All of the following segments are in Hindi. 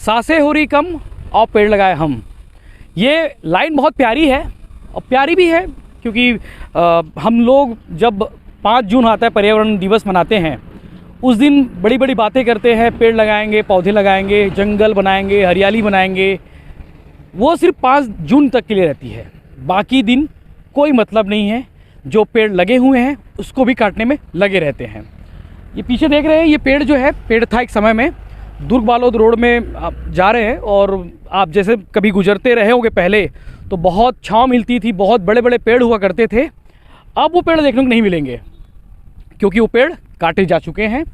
सांसें हो रही कम और पेड़ लगाए हम। ये लाइन बहुत प्यारी है और प्यारी भी है क्योंकि हम लोग जब 5 जून आता है पर्यावरण दिवस मनाते हैं, उस दिन बड़ी बड़ी बातें करते हैं, पेड़ लगाएंगे, पौधे लगाएंगे, जंगल बनाएंगे, हरियाली बनाएंगे। वो सिर्फ 5 जून तक के लिए रहती है, बाकी दिन कोई मतलब नहीं है। जो पेड़ लगे हुए हैं उसको भी काटने में लगे रहते हैं। ये पीछे देख रहे हैं, ये पेड़ जो है, पेड़ था एक समय में, दुर्ग बालोद रोड में आप जा रहे हैं और आप जैसे कभी गुजरते रहे होंगे पहले, तो बहुत छाँव मिलती थी, बहुत बड़े बड़े पेड़ हुआ करते थे। अब वो पेड़ देखने को नहीं मिलेंगे क्योंकि वो पेड़ काटे जा चुके हैं,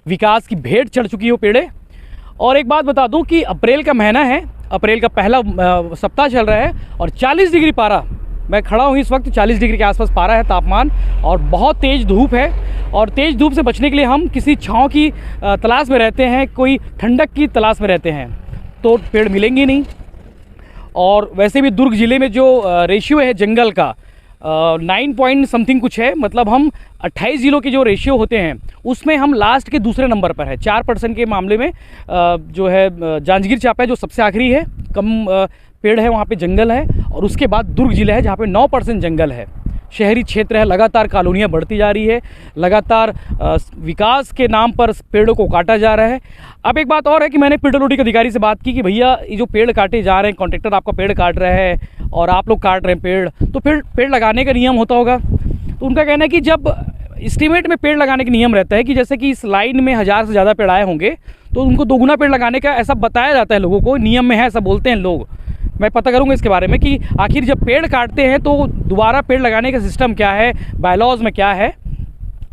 विकास की भेंट चढ़ चुकी है वो पेड़े। और एक बात बता दूं कि अप्रैल का महीना है, अप्रैल का पहला सप्ताह चल रहा है और 40 डिग्री पारा, मैं खड़ा हूँ इस वक्त, 40 डिग्री के आसपास पारा है तापमान और बहुत तेज़ धूप है। और तेज़ धूप से बचने के लिए हम किसी छाँव की तलाश में रहते हैं, कोई ठंडक की तलाश में रहते हैं, तो पेड़ मिलेंगे नहीं। और वैसे भी दुर्ग ज़िले में जो रेशियो है जंगल का 9 पॉइंट समथिंग कुछ है, मतलब हम 28 ज़िलों के जो रेशियो होते हैं उसमें हम लास्ट के दूसरे नंबर पर है। 4% के मामले में जो है जांजगीर चांपा है जो सबसे आखिरी है, कम पेड़ है, वहाँ पे जंगल है। और उसके बाद दुर्ग ज़िला है जहाँ पे 9% जंगल है। शहरी क्षेत्र है, लगातार कॉलोनियाँ बढ़ती जा रही है, लगातार विकास के नाम पर पेड़ों को काटा जा रहा है। अब एक बात और है कि मैंने पीडब्ल्यूडी के अधिकारी से बात की कि भैया ये जो पेड़ काटे जा रहे हैं, कॉन्ट्रैक्टर आपका पेड़ काट रहा है और आप लोग काट रहे हैं पेड़, तो पेड़ लगाने का नियम होता होगा। तो उनका कहना है कि जब एस्टीमेट में पेड़ लगाने का नियम रहता है कि जैसे कि इस लाइन में 1000 से ज़्यादा पेड़ आए होंगे तो उनको 2 गुना पेड़ लगाने का ऐसा बताया जाता है लोगों को, नियम में है, ऐसा बोलते हैं लोग। मैं पता करूंगा इसके बारे में कि आखिर जब पेड़ काटते हैं तो दोबारा पेड़ लगाने का सिस्टम क्या है, बायलॉज में क्या है।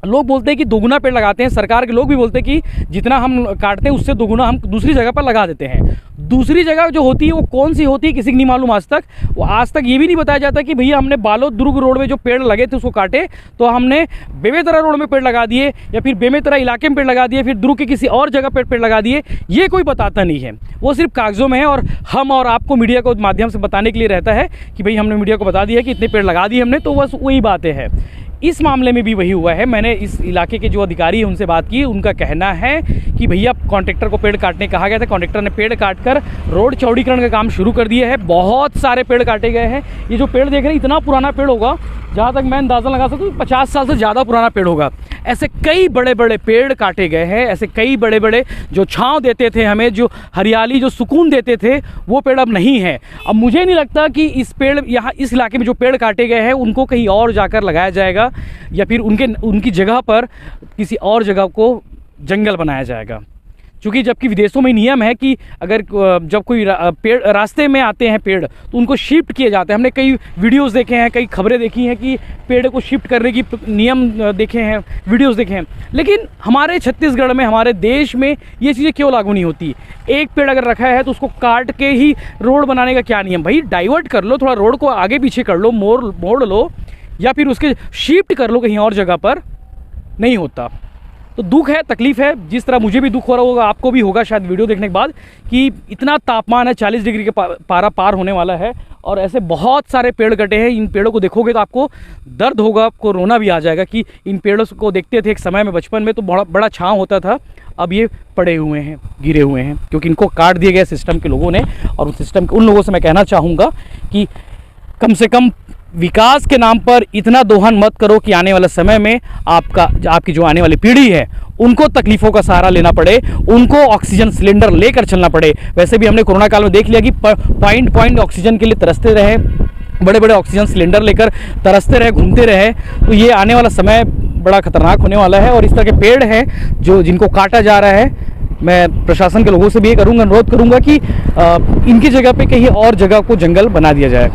लोग बोलते हैं कि 2 गुना पेड़ लगाते हैं, सरकार के लोग भी बोलते हैं कि जितना हम काटते हैं उससे 2 गुना हम दूसरी जगह पर लगा देते हैं। दूसरी जगह जो होती है वो कौन सी होती है किसी को नहीं मालूम आज तक। वो आज तक ये भी नहीं बताया जाता कि भैया हमने बालोद दुर्ग रोड में जो पेड़ लगे थे उसको काटे, तो हमने बेमेतरा रोड में पेड़ लगा दिए या फिर बेमेतरा इलाके में पेड़ लगा दिए, फिर दुर्ग के किसी और जगह पर पेड़ लगा दिए। ये कोई बताता नहीं है, वो सिर्फ कागज़ों में है। और हम और आपको मीडिया को माध्यम से बताने के लिए रहता है कि भाई हमने मीडिया को बता दिया कि इतने पेड़ लगा दिए हमने, तो बस वही बातें हैं। इस मामले में भी वही हुआ है। मैंने इस इलाके के जो अधिकारी हैं उनसे बात की, उनका कहना है कि भैया कॉन्ट्रैक्टर को पेड़ काटने कहा गया था, कॉन्ट्रैक्टर ने पेड़ काटकर रोड चौड़ीकरण का काम शुरू कर दिया है। बहुत सारे पेड़ काटे गए हैं। ये जो पेड़ देख रहे हैं इतना पुराना पेड़ होगा, जहाँ तक मैं अंदाज़ा लगा सकता हूँ 50 साल से ज़्यादा पुराना पेड़ होगा। ऐसे कई बड़े बड़े पेड़ काटे गए हैं, ऐसे कई बड़े बड़े जो छाँव देते थे हमें, जो हरियाली, जो सुकून देते थे, वो पेड़ अब नहीं है। अब मुझे नहीं लगता कि इस पेड़ यहाँ इस इलाके में जो पेड़ काटे गए हैं उनको कहीं और जाकर लगाया जाएगा या फिर उनकी जगह पर किसी और जगह को जंगल बनाया जाएगा। क्योंकि जबकि विदेशों में नियम है कि अगर जब कोई पेड़ रास्ते में आते हैं पेड़ तो उनको शिफ्ट किए जाते हैं। हमने कई वीडियोस देखे हैं, कई खबरें देखी हैं कि पेड़ को शिफ्ट करने की नियम देखे हैं, वीडियोस देखे हैं। लेकिन हमारे छत्तीसगढ़ में, हमारे देश में ये चीज़ें क्यों लागू नहीं होती? एक पेड़ अगर रखा है तो उसको काट के ही रोड बनाने का क्या नियम? भाई डाइवर्ट कर लो, थोड़ा रोड को आगे पीछे कर लो, मोड़ लो या फिर उसके शिफ्ट कर लो कहीं और जगह पर। नहीं होता। तो दुख है, तकलीफ़ है। जिस तरह मुझे भी दुख हो रहा होगा, आपको भी होगा शायद वीडियो देखने के बाद, कि इतना तापमान है, 40 डिग्री के पारा पार होने वाला है और ऐसे बहुत सारे पेड़ कटे हैं। इन पेड़ों को देखोगे तो आपको दर्द होगा, आपको रोना भी आ जाएगा कि इन पेड़ों को देखते थे एक समय में, बचपन में तो बड़ा छाँव होता था, अब ये पड़े हुए हैं, गिरे हुए हैं, क्योंकि इनको काट दिए गए सिस्टम के लोगों ने। और उस सिस्टम के उन लोगों से मैं कहना चाहूँगा कि कम से कम विकास के नाम पर इतना दोहन मत करो कि आने वाले समय में आपकी जो आने वाली पीढ़ी है उनको तकलीफ़ों का सहारा लेना पड़े, उनको ऑक्सीजन सिलेंडर लेकर चलना पड़े। वैसे भी हमने कोरोना काल में देख लिया कि पॉइंट ऑक्सीजन के लिए तरसते रहे, बड़े बड़े ऑक्सीजन सिलेंडर लेकर तरसते रहे, घूमते रहे। तो ये आने वाला समय बड़ा खतरनाक होने वाला है। और इस तरह के पेड़ हैं जिनको काटा जा रहा है, मैं प्रशासन के लोगों से भी ये अनुरोध करूँगा कि इनकी जगह पे कहीं और जगह को जंगल बना दिया जाए।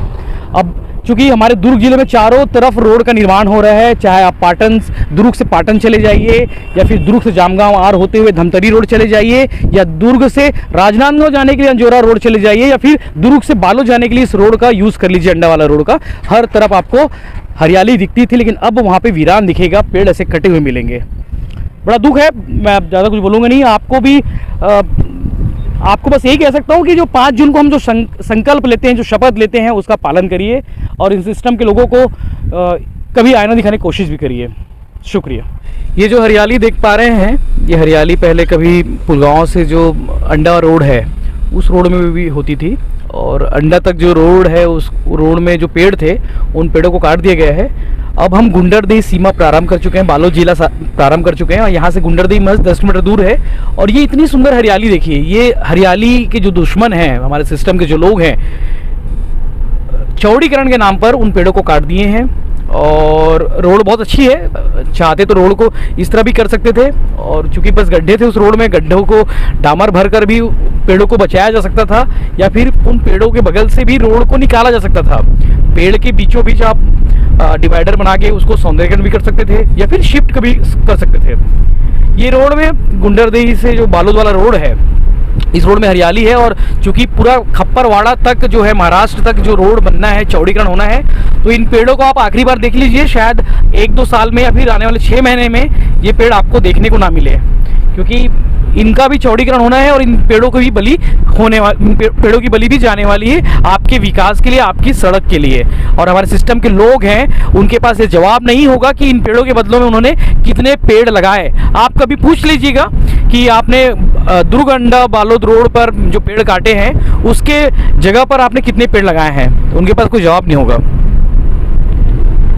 अब चूँकि हमारे दुर्ग जिले में चारों तरफ रोड का निर्माण हो रहा है, चाहे आप दुर्ग से पाटन चले जाइए या फिर दुर्ग से जामगांव आर होते हुए धमतरी रोड चले जाइए या दुर्ग से राजनांदगांव जाने के लिए अंजोरा रोड चले जाइए या फिर दुर्ग से बालोद जाने के लिए इस रोड का यूज़ कर लीजिए, अंडा वाला रोड का। हर तरफ आपको हरियाली दिखती थी, लेकिन अब वहाँ पर वीरान दिखेगा, पेड़ ऐसे कटे हुए मिलेंगे। बड़ा दुख है। मैं ज़्यादा कुछ बोलूँगा नहीं। आपको बस यही कह सकता हूँ कि जो 5 जून को हम जो संकल्प लेते हैं, जो शपथ लेते हैं, उसका पालन करिए और इस सिस्टम के लोगों को कभी आईना दिखाने की कोशिश भी करिए। शुक्रिया। ये जो हरियाली देख पा रहे हैं, ये हरियाली पहले कभी पुलगांव से जो अंडा रोड है उस रोड में भी होती थी। और अंडा तक जो रोड है, उस रोड में जो पेड़ थे उन पेड़ों को काट दिया गया है। अब हम गुंडरदेही सीमा प्रारंभ कर चुके हैं, बालोद जिला प्रारंभ कर चुके हैं और यहाँ से गुंडरदेही महज 10 किलोमीटर दूर है। और ये इतनी सुंदर हरियाली देखिए, ये हरियाली के जो दुश्मन हैं, हमारे सिस्टम के जो लोग हैं, चौड़ीकरण के नाम पर उन पेड़ों को काट दिए हैं। और रोड बहुत अच्छी है, चाहते तो रोड को इस तरह भी कर सकते थे, और चूंकि बस गड्ढे थे उस रोड में, गड्ढों को डामर भर कर भी पेड़ों को बचाया जा सकता था, या फिर उन पेड़ों के बगल से भी रोड को निकाला जा सकता था। पेड़ के बीचों बीच आप डिवाइडर बना के उसको सौंदर्यीकरण भी कर सकते थे, या फिर शिफ्ट भी कर सकते थे। ये रोड में गुंडरदेही से जो बालोद वाला रोड है, इस रोड में हरियाली है। और चूंकि पूरा खप्परवाड़ा तक जो है, महाराष्ट्र तक जो रोड बनना है, चौड़ीकरण होना है, तो इन पेड़ों को आप आखिरी बार देख लीजिए, शायद 1-2 साल में या फिर आने वाले 6 महीने में ये पेड़ आपको देखने को ना मिले, क्योंकि इनका भी चौड़ीकरण होना है और इन पेड़ों को भी बलि होने वाली, पेड़ों की बलि भी जाने वाली है आपके विकास के लिए, आपकी सड़क के लिए। और हमारे सिस्टम के लोग हैं, उनके पास ये जवाब नहीं होगा कि इन पेड़ों के बदलों में उन्होंने कितने पेड़ लगाए। आप कभी पूछ लीजिएगा कि आपने दुर्ग अंडा बालोद रोड पर जो पेड़ काटे हैं उसके जगह पर आपने कितने पेड़ लगाए हैं, तो उनके पास कोई जवाब नहीं होगा।